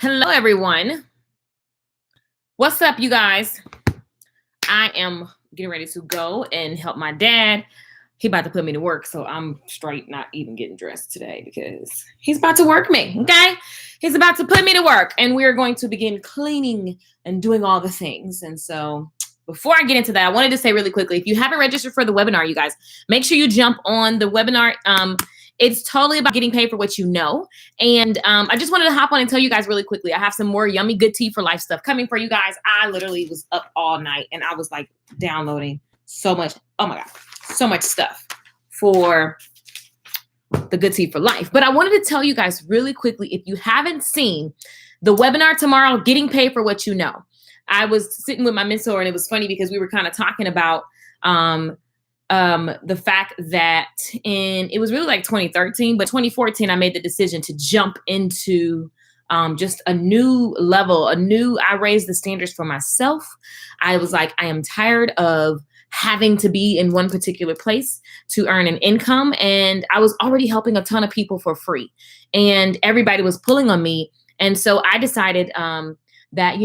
Hello, everyone. What's up, you guys? I am getting ready to go and help my dad. He about to put me to work, so I'm straight not even getting dressed today because he's about to work me, okay? He's about to put me to work, and we're going to begin cleaning and doing all the things. And so before I get into that, I wanted to say really quickly, if you haven't registered for the webinar, you guys, make sure you jump on the webinar. It's totally about getting paid for what you know. And I just wanted to hop on and tell you guys really quickly, I have some more yummy good tea for life stuff coming for you guys. I literally was up all night and I was like downloading so much. Oh my God, so much stuff for the good tea for life. But I wanted to tell you guys really quickly, if you haven't seen the webinar tomorrow, getting paid for what you know. I was sitting with my mentor and it was funny because we were kind of talking about the fact that it was really like 2013, but 2014, I made the decision to jump into just a new level, I raised the standards for myself. I was like, I am tired of having to be in one particular place to earn an income. And I was already helping a ton of people for free and everybody was pulling on me. And so I decided that,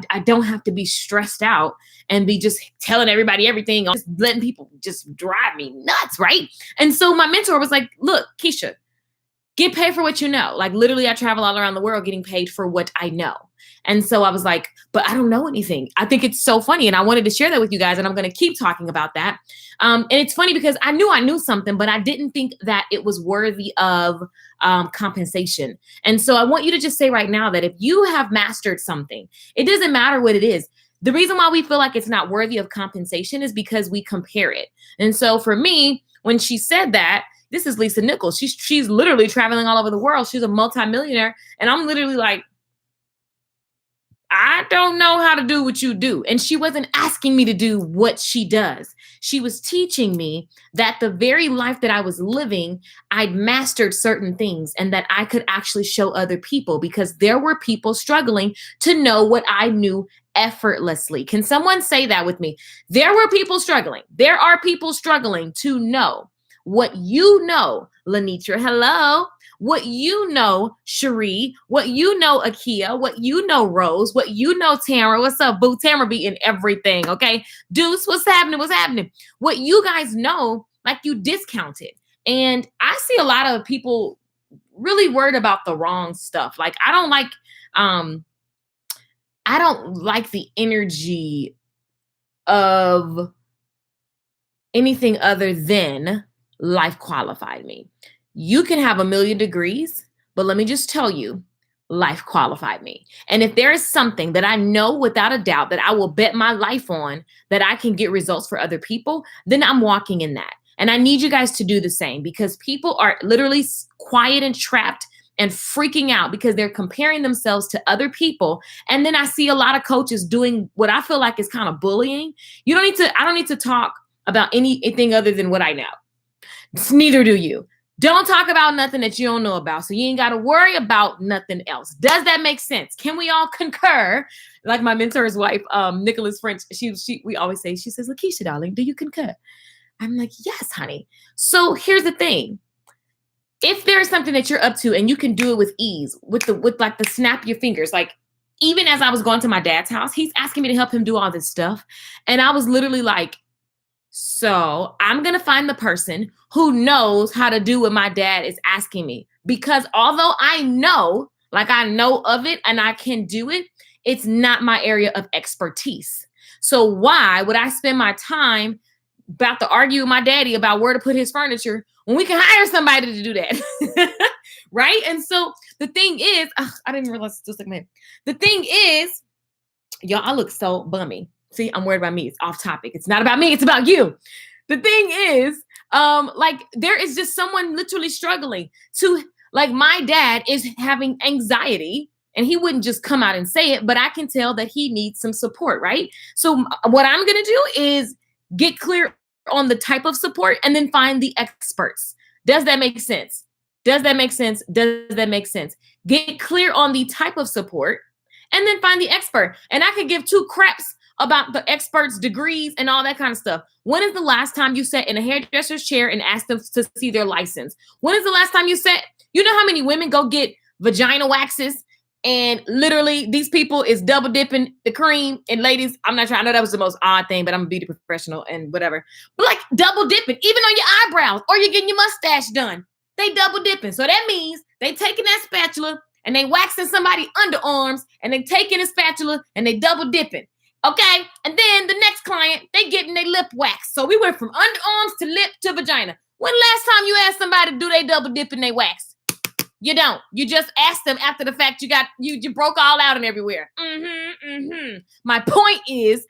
I don't have to be stressed out and be just telling everybody everything, just letting people just drive me nuts, right? And so my mentor was like, look, Keisha, get paid for what you know. Like literally I travel all around the world getting paid for what I know. And so I was like, but I don't know anything. I think it's so funny. And I wanted to share that with you guys. And I'm going to keep talking about that. And it's funny because I knew something, but I didn't think that it was worthy of compensation. And so I want you to just say right now that if you have mastered something, it doesn't matter what it is. The reason why we feel like it's not worthy of compensation is because we compare it. And so for me, when she said that, this is Lisa Nichols. She's literally traveling all over the world. She's a multimillionaire. And I'm literally like, I don't know how to do what you do. And she wasn't asking me to do what she does. She was teaching me that the very life that I was living, I'd mastered certain things and that I could actually show other people because there were people struggling to know what I knew effortlessly. Can someone say that with me? There were people struggling. There are people struggling to know what you know, Lenitra. Hello. What you know, Cherie, what you know, Akia, what you know, Rose, what you know, Tamara. What's up, boo? Tamara be in everything, okay? Deuce, what's happening? What's happening? What you guys know, like you discounted. And I see a lot of people really worried about the wrong stuff. Like I don't like the energy of anything other than life qualified me. You can have 1,000,000 degrees, but let me just tell you, life qualified me. And if there is something that I know without a doubt that I will bet my life on that I can get results for other people, then I'm walking in that. And I need you guys to do the same because people are literally quiet and trapped and freaking out because they're comparing themselves to other people. And then I see a lot of coaches doing what I feel like is kind of bullying. I don't need to talk about anything other than what I know. Neither do you. Don't talk about nothing that you don't know about. So you ain't got to worry about nothing else. Does that make sense? Can we all concur? Like my mentor's wife, Nicholas French, we always say, she says, Lakeisha, darling, do you concur? I'm like, yes, honey. So here's the thing. If there's something that you're up to and you can do it with ease, with like the snap your fingers, like even as I was going to my dad's house, he's asking me to help him do all this stuff. And I was literally like, so I'm going to find the person who knows how to do what my dad is asking me. Because although I know of it and I can do it, it's not my area of expertise. So why would I spend my time about to argue with my daddy about where to put his furniture when we can hire somebody to do that? Right? And so the thing is, I didn't realize this was like, man. The thing is, y'all, I look so bummy. See, I'm worried about me. It's off topic. It's not about me. It's about you. The thing is, there is just someone literally struggling to, like my dad is having anxiety and he wouldn't just come out and say it, but I can tell that he needs some support, right? So what I'm going to do is get clear on the type of support and then find the experts. Does that make sense? Does that make sense? Does that make sense? Get clear on the type of support and then find the expert. And I could give two craps about the experts' degrees and all that kind of stuff. When is the last time you sat in a hairdresser's chair and asked them to see their license? When is the last time you sat? You know how many women go get vagina waxes And literally, these people is double dipping the cream. And ladies, I'm not trying. I know that was the most odd thing, but I'm a beauty professional and whatever. But like double dipping, even on your eyebrows, or you're getting your mustache done. They double dipping. So that means they taking that spatula and they waxing somebody underarms, and they taking a spatula and they double dipping. Okay. And then the next client, they getting their lip waxed. So we went from underarms to lip to vagina. When last time you asked somebody, do they double dip and they wax? You don't. You just ask them after the fact. You broke all out and everywhere. My point is,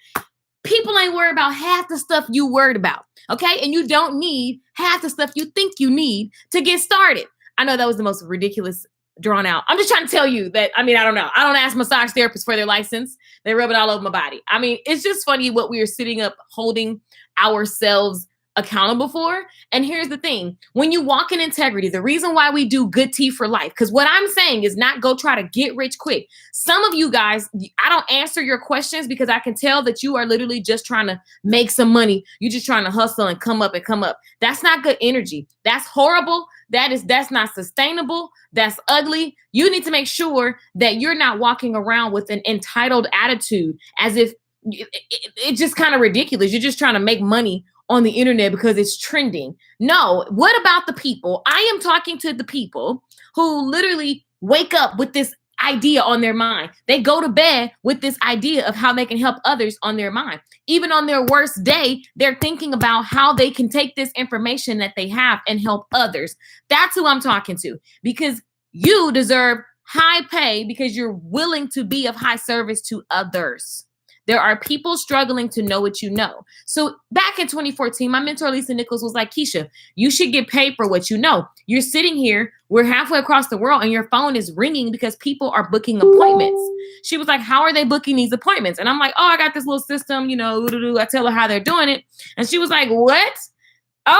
people ain't worried about half the stuff you worried about. Okay, and you don't need half the stuff you think you need to get started. I know that was the most ridiculous drawn out. I'm just trying to tell you that. I mean, I don't know. I don't ask massage therapists for their license. They rub it all over my body. I mean, it's just funny what we are sitting up holding ourselves accountable for. And here's the thing. When you walk in integrity, the reason why we do good tea for life, because what I'm saying is not go try to get rich quick. Some of you guys, I don't answer your questions because I can tell that you are literally just trying to make some money. You're just trying to hustle and come up and come up. That's not good energy. That's horrible. That's not sustainable. That's ugly. You need to make sure that you're not walking around with an entitled attitude as if it's just kind of ridiculous. You're just trying to make money on the internet because it's trending. No, what about the people? I am talking to the people who literally wake up with this idea on their mind. They go to bed with this idea of how they can help others on their mind. Even on their worst day, they're thinking about how they can take this information that they have and help others. That's who I'm talking to, because you deserve high pay because you're willing to be of high service to others. There are people struggling to know what you know. So back in 2014, my mentor, Lisa Nichols, was like, Keisha, you should get paid for what you know. You're sitting here, we're halfway across the world, and your phone is ringing because people are booking appointments. She was like, how are they booking these appointments? And I'm like, oh, I got this little system, I tell her how they're doing it. And she was like, what?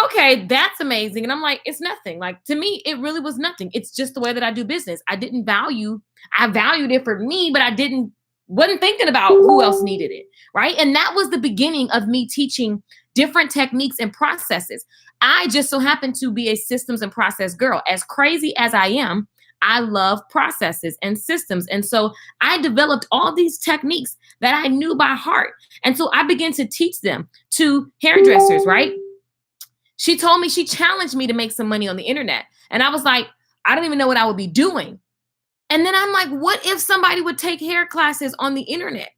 Okay, that's amazing. And I'm like, it's nothing. Like, to me, it really was nothing. It's just the way that I do business. I valued it for me, but wasn't thinking about who else needed it, right? And that was the beginning of me teaching different techniques and processes. I just so happen to be a systems and process girl. As crazy as I am, I love processes and systems. And so I developed all these techniques that I knew by heart. And so I began to teach them to hairdressers, right? She challenged me to make some money on the internet. And I was like, I don't even know what I would be doing. And then I'm like, what if somebody would take hair classes on the internet?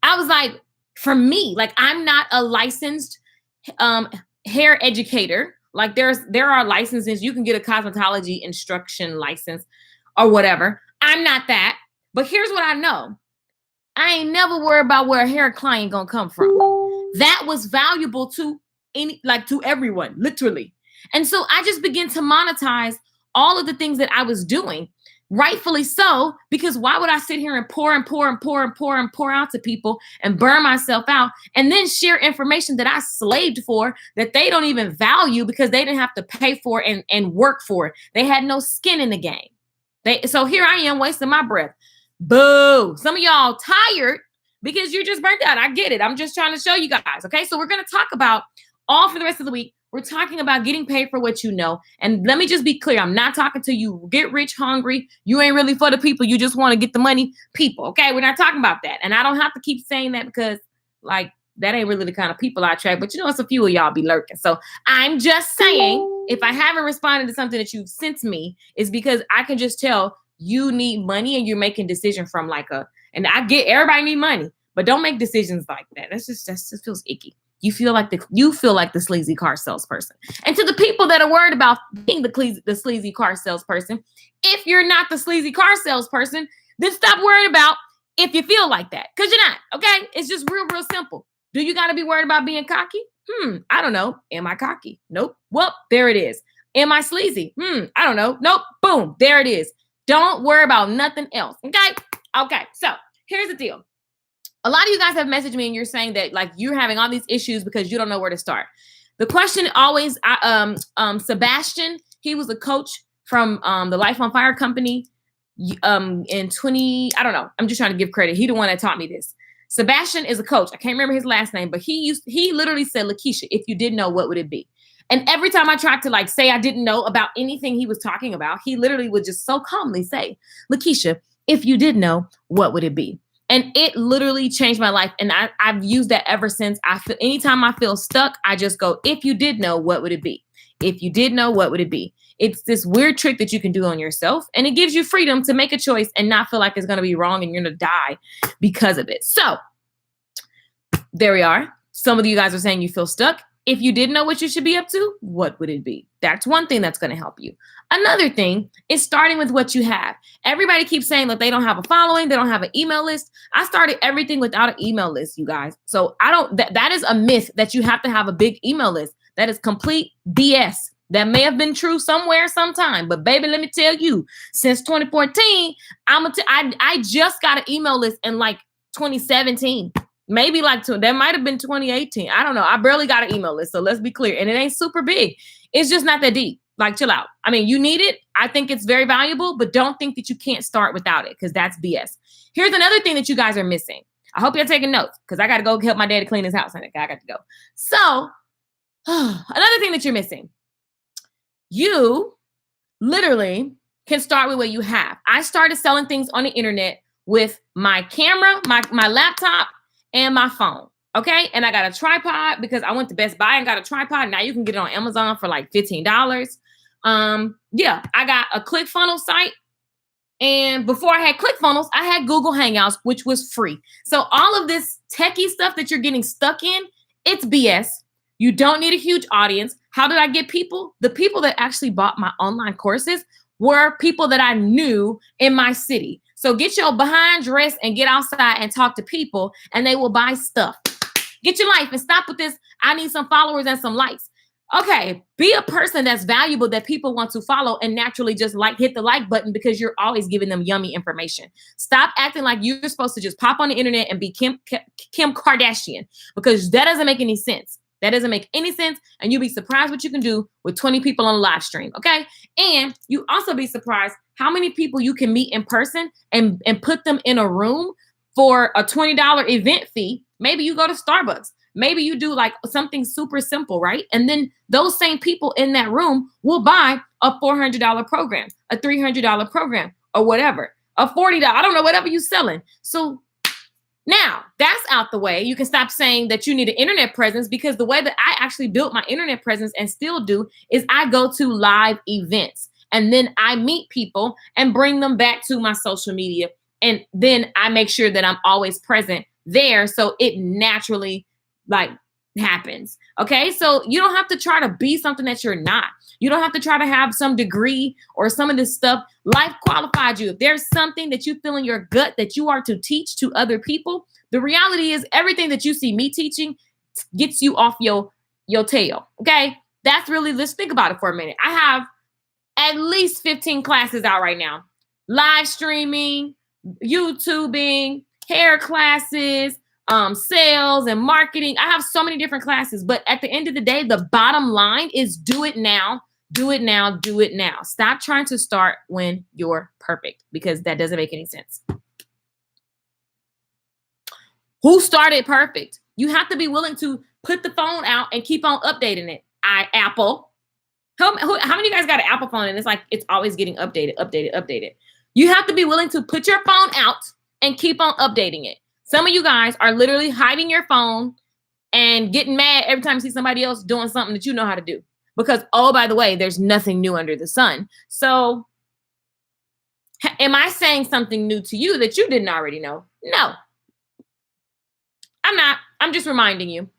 I was like, for me, like, I'm not a licensed hair educator. Like, there are licenses. You can get a cosmetology instruction license or whatever. I'm not that. But here's what I know. I ain't never worried about where a hair client gonna come from. That was valuable to everyone, literally. And so I just began to monetize all of the things that I was doing, rightfully so, because why would I sit here and pour out to people and burn myself out and then share information that I slaved for that they don't even value because they didn't have to pay for and work for it. They had no skin in the game. So here I am wasting my breath. Boo. Some of y'all tired because you're just burnt out. I get it. I'm just trying to show you guys. Okay. So we're going to talk about all for the rest of the week. We're talking about getting paid for what you know. And let me just be clear. I'm not talking to you get rich hungry. You ain't really for the people. You just want to get the money people. Okay. We're not talking about that. And I don't have to keep saying that because that ain't really the kind of people I attract. But it's a few of y'all be lurking. So I'm just saying, if I haven't responded to something that you've sent me, it's because I can just tell you need money and you're making decisions from and I get everybody need money, but don't make decisions like that. That just feels icky. You feel like the sleazy car salesperson. And to the people that are worried about being the sleazy car salesperson, if you're not the sleazy car salesperson, then stop worrying about if you feel like that, because you're not. Okay, it's just real simple. Do you got to be worried about being cocky? I don't know. Am I cocky? Nope. Well, there it is. Am I sleazy? I don't know. Nope. Boom. There it is. Don't worry about nothing else. Okay. So here's the deal. A lot of you guys have messaged me and you're saying that you're having all these issues because you don't know where to start. The question always, Sebastian, he was a coach from the Life on Fire company in I don't know. I'm just trying to give credit. He the one that taught me this. Sebastian is a coach. I can't remember his last name, but he literally said, Lakeisha, if you didn't know, what would it be? And every time I tried to like say I didn't know about anything he was talking about, he literally would just so calmly say, Lakeisha, if you did know, what would it be? And it literally changed my life. And I've used that ever since. Anytime I feel stuck, I just go, if you did know, what would it be? If you did know, what would it be? It's this weird trick that you can do on yourself. And it gives you freedom to make a choice and not feel like it's going to be wrong and you're going to die because of it. So there we are. Some of you guys are saying you feel stuck. If you didn't know what you should be up to, what would it be? That's one thing that's going to help you. Another thing is starting with what you have. Everybody keeps saying that they don't have a following, they don't have an email list. I started everything without an email list, you guys. So that is a myth that you have to have a big email list. That is complete BS. That may have been true somewhere, sometime, but baby, let me tell you, since 2014, I just got an email list in like 2017. Maybe like that might have been 2018. I don't know. I barely got an email list. So let's be clear. And it ain't super big. It's just not that deep. Like, chill out. I mean, you need it. I think it's very valuable, but don't think that you can't start without it because that's BS. Here's another thing that you guys are missing. I hope you're taking notes because I got to go help my dad clean his house. I got to go. So another thing that you're missing, you literally can start with what you have. I started selling things on the internet with my camera, my laptop, and my phone. Okay. And I got a tripod because I went to Best Buy and got a tripod. Now you can get it on Amazon for like $15. Yeah, I got a ClickFunnels site. And before I had ClickFunnels, I had Google Hangouts, which was free. So all of this techie stuff that you're getting stuck in, it's BS. You don't need a huge audience. How did I get people? The people that actually bought my online courses were people that I knew in my city. So get your behind dressed and get outside and talk to people and they will buy stuff. Get your life and stop with this. I need some followers and some likes. Okay, be a person that's valuable that people want to follow and naturally just hit the like button because you're always giving them yummy information. Stop acting like you're supposed to just pop on the internet and be Kim Kardashian because that doesn't make any sense. That doesn't make any sense. And you'll be surprised what you can do with 20 people on a live stream. Okay. And you also be surprised how many people you can meet in person and put them in a room for a $20 event fee. Maybe you go to Starbucks. Maybe you do like something super simple, right? And then those same people in that room will buy a $400 program, a $300 program, or whatever, a $40, I don't know, whatever you're selling. So now that's out the way. You can stop saying that you need an internet presence because the way that I actually built my internet presence and still do is I go to live events and then I meet people and bring them back to my social media. And then I make sure that I'm always present there. So it naturally happens. Okay. So you don't have to try to be something that you're not. You don't have to try to have some degree or some of this stuff. Life qualified you. If there's something that you feel in your gut that you are to teach to other people, the reality is everything that you see me teaching gets you off your tail. Okay. That's really, let's think about it for a minute. I have at least 15 classes out right now. Live streaming, YouTubing, hair classes, sales and marketing. I have so many different classes, but at the end of the day, the bottom line is do it now, do it now, do it now. Stop trying to start when you're perfect because that doesn't make any sense. Who started perfect? You have to be willing to put the phone out and keep on updating it. Apple. How many of you guys got an Apple phone and it's always getting updated? You have to be willing to put your phone out and keep on updating it. Some of you guys are literally hiding your phone and getting mad every time you see somebody else doing something that you know how to do. Because, oh, by the way, there's nothing new under the sun. So am I saying something new to you that you didn't already know? No, I'm not. I'm just reminding you.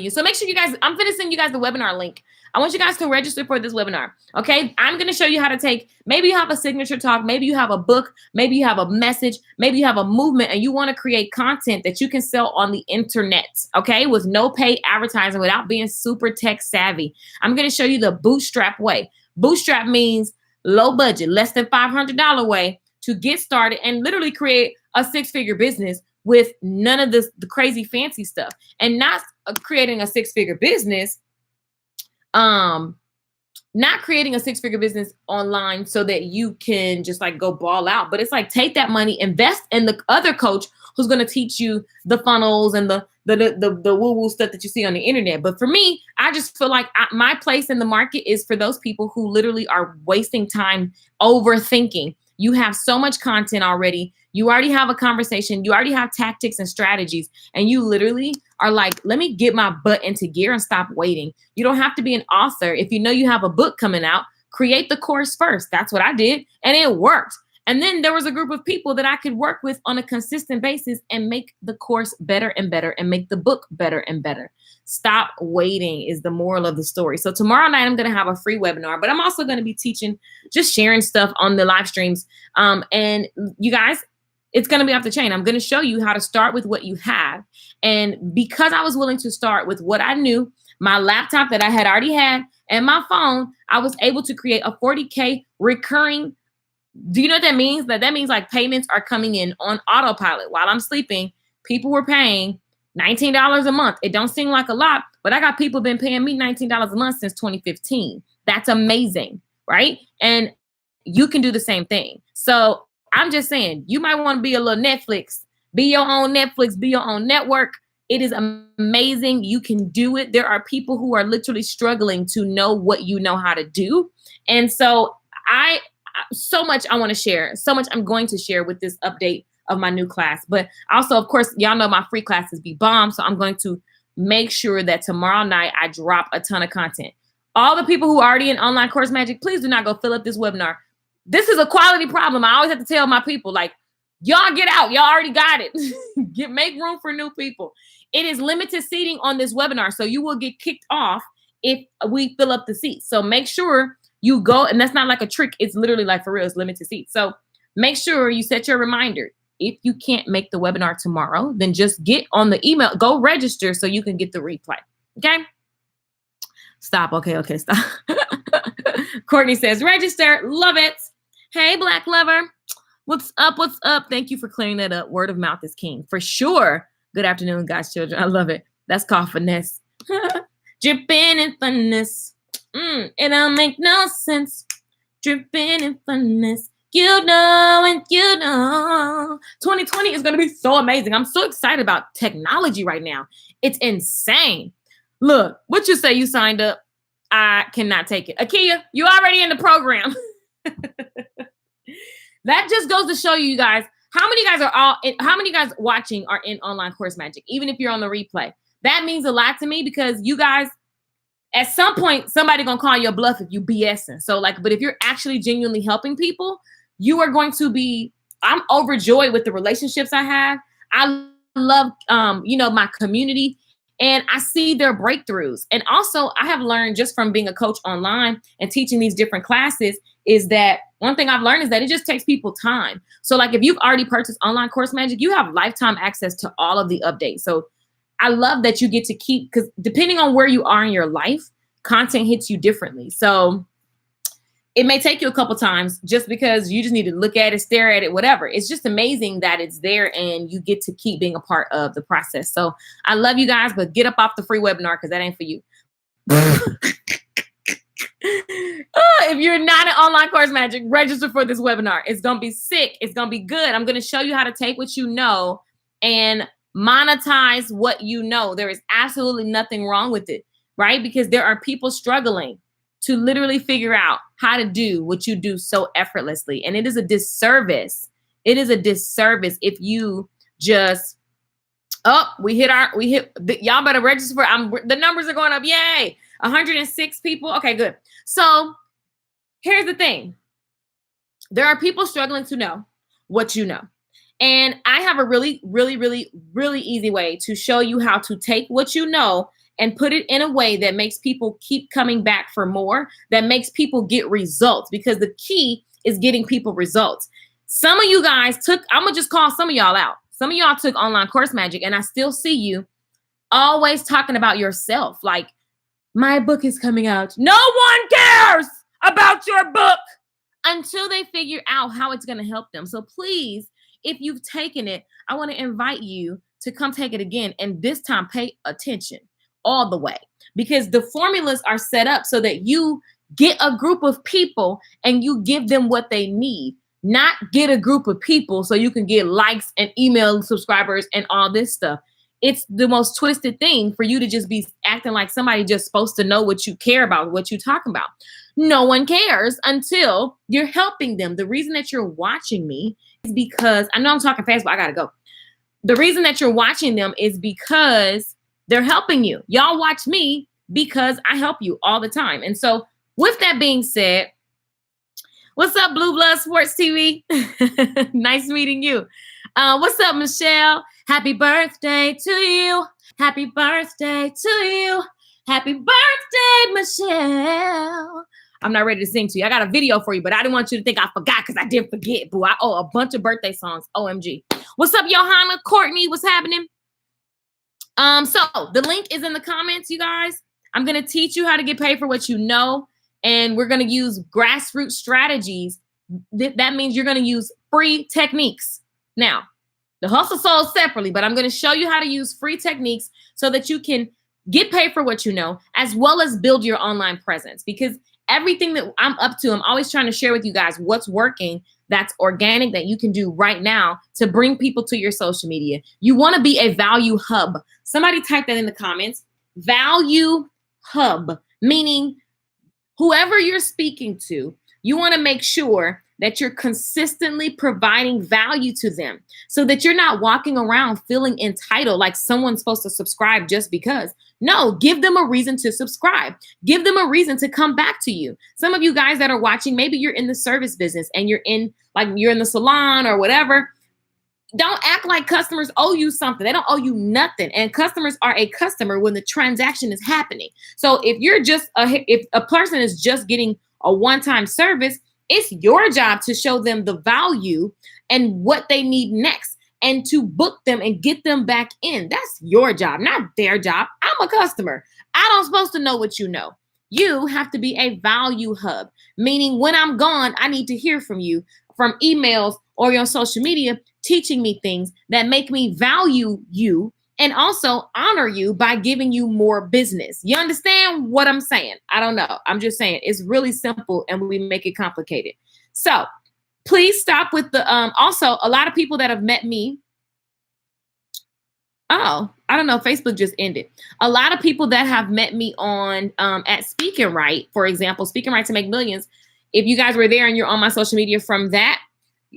So make sure you guys, I'm going to send you guys the webinar link. I want you guys to register for this webinar. Okay. I'm going to show you how to take, maybe you have a signature talk. Maybe you have a book. Maybe you have a message. Maybe you have a movement and you want to create content that you can sell on the internet. Okay. With no paid advertising without being super tech savvy. I'm going to show you the bootstrap way. Bootstrap means low budget, less than $500 way to get started and literally create a six-figure business with none of the crazy fancy stuff. And not creating a six-figure business, not creating a six-figure business online so that you can just go ball out. But it's take that money, invest in the other coach who's going to teach you the funnels and the woo-woo stuff that you see on the internet. But for me, I just feel like my place in the market is for those people who literally are wasting time overthinking. You have so much content already. You already have a conversation. You already have tactics and strategies. And you literally are like, let me get my butt into gear and stop waiting. You don't have to be an author. If you know you have a book coming out, create the course first. That's what I did. And it worked. And then there was a group of people that I could work with on a consistent basis and make the course better and better and make the book better and better. Stop waiting is the moral of the story. So tomorrow night, I'm going to have a free webinar, but I'm also going to be teaching, just sharing stuff on the live streams. And you guys, it's going to be off the chain. I'm going to show you how to start with what you have. And because I was willing to start with what I knew, my laptop that I had already had and my phone, I was able to create a 40K recurring. Do you know what that means? That means like payments are coming in on autopilot while I'm sleeping. People were paying $19 a month. It don't seem like a lot, but I got people been paying me $19 a month since 2015. That's amazing, right? And you can do the same thing. So I'm just saying, you might want to be a little Netflix, be your own Netflix, be your own network. It is amazing. You can do it. There are people who are literally struggling to know what you know how to do. And so so much I want to share, so much I'm going to share with this update of my new class. But also, of course, y'all know my free classes be bomb. So I'm going to make sure that tomorrow night I drop a ton of content. All the people who are already in Online Course Magic, please do not go fill up this webinar. This is a quality problem. I always have to tell my people, like, y'all get out. Y'all already got it. Make room for new people. It is limited seating on this webinar. So you will get kicked off if we fill up the seats. So make sure you go, and that's not like a trick. It's literally like for real, it's limited seats. So make sure you set your reminder. If you can't make the webinar tomorrow, then just get on the email, go register so you can get the replay. Okay? Stop. Okay, stop. Courtney says, register. Love it. Hey, Black Lover. What's up? What's up? Thank you for clearing that up. Word of mouth is king. For sure. Good afternoon, God's children. I love it. That's called finesse. Dripping in funness. It don't make no sense. Dripping in funness. You know, and you know. 2020 is going to be so amazing. I'm so excited about technology right now. It's insane. Look, what you say you signed up? I cannot take it. Akia, you already in the program. That just goes to show you guys how many guys watching are in Online Course Magic, even if you're on the replay. That means a lot to me because you guys, at some point, somebody gonna call you a bluff if you BSing. So like, but if you're actually genuinely helping people, you are going to be, I'm overjoyed with the relationships I have. I love, my community, and I see their breakthroughs. And also I have learned just from being a coach online and teaching these different classes is that one thing I've learned is that it just takes people time. So like if you've already purchased Online Course Magic, you have lifetime access to all of the updates. So I love that you get to keep, because depending on where you are in your life, content hits you differently. So it may take you a couple times just because you just need to look at it, stare at it, whatever. It's just amazing that it's there and you get to keep being a part of the process. So I love you guys, but get up off the free webinar because that ain't for you. If you're not in Online Course Magic, register for this webinar. It's going to be sick. It's going to be good. I'm going to show you how to take what you know and monetize what you know. There is absolutely nothing wrong with it, right? Because there are people struggling to literally figure out how to do what you do so effortlessly. And it is a disservice. It is a disservice if you just, y'all better register for, the numbers are going up. Yay. 106 people. Okay, good. So here's the thing. There are people struggling to know what you know. And I have a really, really, really, really easy way to show you how to take what you know and put it in a way that makes people keep coming back for more, that makes people get results, because the key is getting people results. Some of you guys I'm going to just call some of y'all out. Some of y'all took Online Course Magic, and I still see you always talking about yourself. Like, my book is coming out. No one cares about your book until they figure out how it's going to help them. So please, if you've taken it, I want to invite you to come take it again. And this time, pay attention all the way, because the formulas are set up so that you get a group of people and you give them what they need. not get a group of people so you can get likes and email subscribers and all this stuff. It's the most twisted thing for you to just be acting like somebody just supposed to know what you care about, what you talk about. No one cares until you're helping them. The reason that you're watching me is because, I know I'm talking fast, but I gotta go. The reason that you're watching them is because they're helping you. Y'all watch me because I help you all the time. And so with that being said, what's up, Blue Blood Sports TV? Nice meeting you. What's up, Michelle? Happy birthday to you. Happy birthday to you. Happy birthday, Michelle. I'm not ready to sing to you. I got a video for you, but I didn't want you to think I forgot because I did forget, boo. I owe a bunch of birthday songs. OMG. What's up, Johanna? Courtney, what's happening? So the link is in the comments, you guys. I'm going to teach you how to get paid for what you know. And we're going to use grassroots strategies. That means you're going to use free techniques. Now, the hustle sold separately, but I'm going to show you how to use free techniques so that you can get paid for what you know, as well as build your online presence. Because everything that I'm up to, I'm always trying to share with you guys what's working, that's organic, that you can do right now to bring people to your social media. You want to be a value hub. Somebody type that in the comments. Value hub, meaning whoever you're speaking to, you want to make sure that you're consistently providing value to them so that you're not walking around feeling entitled like someone's supposed to subscribe just because. No, give them a reason to subscribe. Give them a reason to come back to you. Some of you guys that are watching, maybe you're in the service business and you're in the salon or whatever. Don't act like customers owe you something. They don't owe you nothing. And customers are a customer when the transaction is happening. So if a person is just getting a one-time service, it's your job to show them the value and what they need next and to book them and get them back in. That's your job, not their job. I'm a customer. I don't supposed to know what you know. You have to be a value hub, meaning when I'm gone, I need to hear from you, from emails or your social media, teaching me things that make me value you and also honor you by giving you more business. You understand what I'm saying? I don't know. I'm just saying it's really simple and we make it complicated. So please stop with the, also a lot of people that have met me. Oh, I don't know. Facebook just ended. A lot of people that have met me on at Speaking Right, for example, Speaking Right to Make Millions. If you guys were there and you're on my social media from that,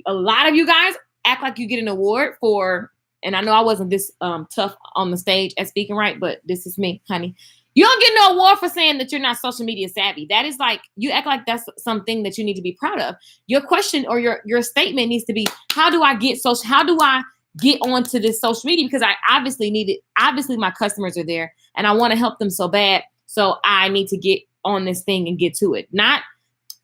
a lot of you guys act like you get an award for, and I know I wasn't this tough on the stage at Speaking Right, but this is me, honey. You don't get no award for saying that you're not social media savvy. That is like, you act like that's something that you need to be proud of. Your question or your statement needs to be, how do I get onto this social media? Because I obviously need it. Obviously my customers are there and I want to help them so bad. So I need to get on this thing and get to it. Not,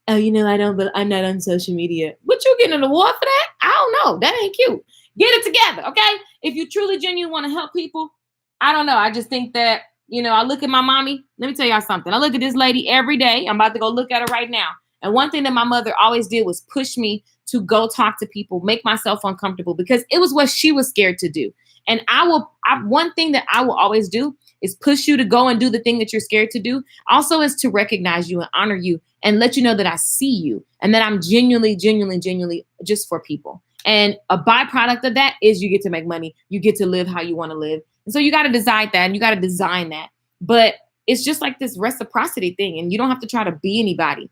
oh, I'm not on social media. What, you getting an award for that? I don't know. That ain't cute. Get it together, okay? If you truly genuinely want to help people, I don't know. I just think that, I look at my mommy. Let me tell y'all something. I look at this lady every day. I'm about to go look at her right now. And one thing that my mother always did was push me to go talk to people, make myself uncomfortable because it was what she was scared to do. And one thing that I will always do is push you to go and do the thing that you're scared to do. Also is to recognize you and honor you and let you know that I see you and that I'm genuinely just for people. And a byproduct of that is you get to make money. You get to live how you want to live. And so you got to decide that and you got to design that. But it's just like this reciprocity thing. And you don't have to try to be anybody.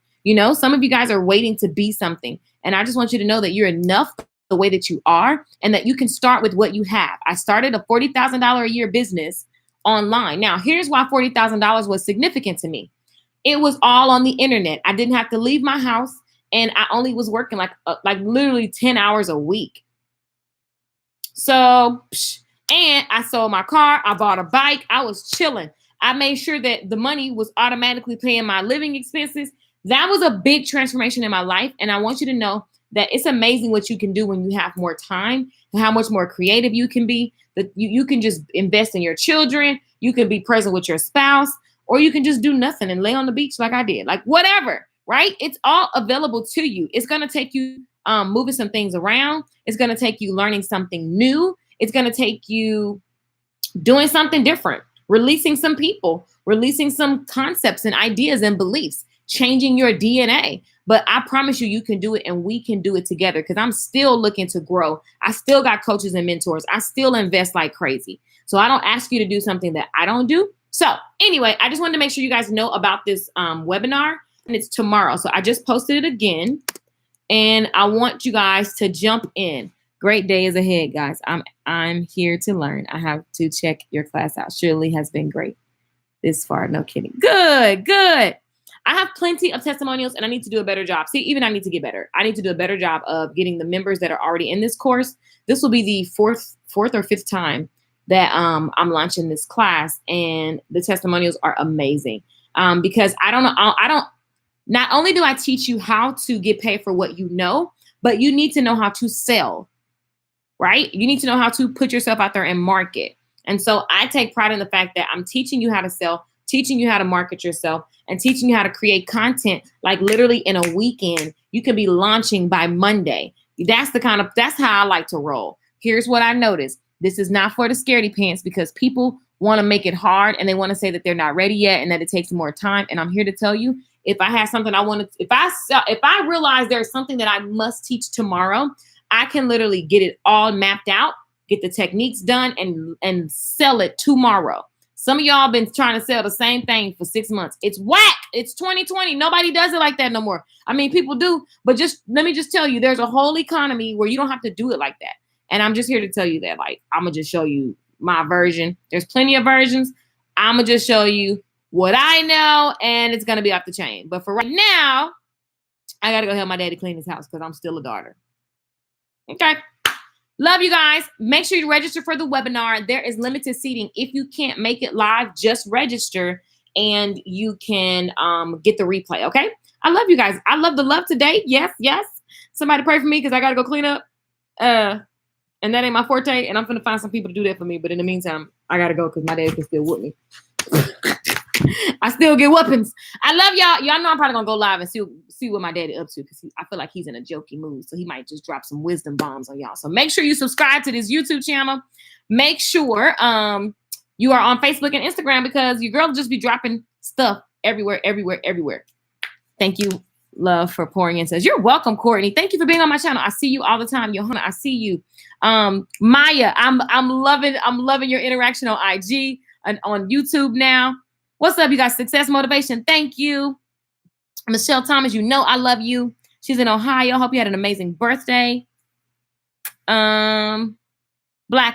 Some of you guys are waiting to be something. And I just want you to know that you're enough the way that you are and that you can start with what you have. I started a $40,000 a year business online. Now, here's why $40,000 was significant to me. It was all on the internet. I didn't have to leave my house. And I only was working like literally 10 hours a week. So, and I sold my car. I bought a bike. I was chilling. I made sure that the money was automatically paying my living expenses. That was a big transformation in my life. And I want you to know that it's amazing what you can do when you have more time and how much more creative you can be. That you can just invest in your children. You can be present with your spouse, or you can just do nothing and lay on the beach like I did, like whatever, right? It's all available to you. It's going to take you moving some things around. It's going to take you learning something new. It's going to take you doing something different, releasing some people, releasing some concepts and ideas and beliefs, changing your DNA. but I promise you, you can do it, and we can do it together, because I'm still looking to grow. I still got coaches and mentors. I still invest like crazy. So I don't ask you to do something that I don't do. So anyway, I just wanted to make sure you guys know about this webinar, and it's tomorrow. So I just posted it again, and I want you guys to jump in. Great day is ahead, guys. I'm here to learn. I have to check your class out. Shirley has been great this far. No kidding. Good, good. I have plenty of testimonials, and I need to do a better job. See, even I need to get better. I need to do a better job of getting the members that are already in this course. This will be the fourth or fifth time that I'm launching this class, and the testimonials are amazing. Because I don't. Not only do I teach you how to get paid for what you know, but you need to know how to sell, right? You need to know how to put yourself out there and market. And so I take pride in the fact that I'm teaching you how to sell, teaching you how to market yourself, and teaching you how to create content. Like literally in a weekend, you can be launching by Monday. That's how I like to roll. Here's what I noticed. This is not for the scaredy pants, because people want to make it hard, and they want to say that they're not ready yet and that it takes more time. And I'm here to tell you, if I have something I want to, if I realize there's something that I must teach tomorrow, I can literally get it all mapped out, get the techniques done, and sell it tomorrow. Some of y'all been trying to sell the same thing for 6 months. It's whack. It's 2020. Nobody does it like that no more. I mean, people do, but let me just tell you, there's a whole economy where you don't have to do it like that. And I'm just here to tell you that, like, I'm going to just show you my version. There's plenty of versions. I'm going to just show you what I know, and it's going to be off the chain. But for right now, I got to go help my daddy clean his house, because I'm still a daughter. Okay. Love you guys. Make sure you register for the webinar. There is limited seating. If you can't make it live, just register, and you can get the replay. Okay. I love you guys. I love the love today. Yes. Yes. Somebody pray for me, because I got to go clean up. And that ain't my forte. And I'm going to find some people to do that for me. But in the meantime, I got to go, because my dad can still whoop me. I still get whoopings. I love y'all. Y'all know I'm probably gonna go live and see what my daddy up to, because I feel like he's in a jokey mood, so he might just drop some wisdom bombs on y'all. So make sure you subscribe to this YouTube channel. Make sure you are on Facebook and Instagram, because your girl will just be dropping stuff everywhere. Thank you, love, for pouring in. Says, you're welcome, Courtney. Thank you for being on my channel. I see you all the time. Johanna, I see you. Maya, I'm loving your interaction on IG and on YouTube now. What's up, you guys? Success Motivation. Thank you. Michelle Thomas, you know I love you. She's in Ohio. Hope you had an amazing birthday. Black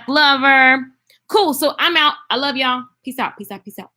Lover. Cool. So I'm out. I love y'all. Peace out. Peace out. Peace out.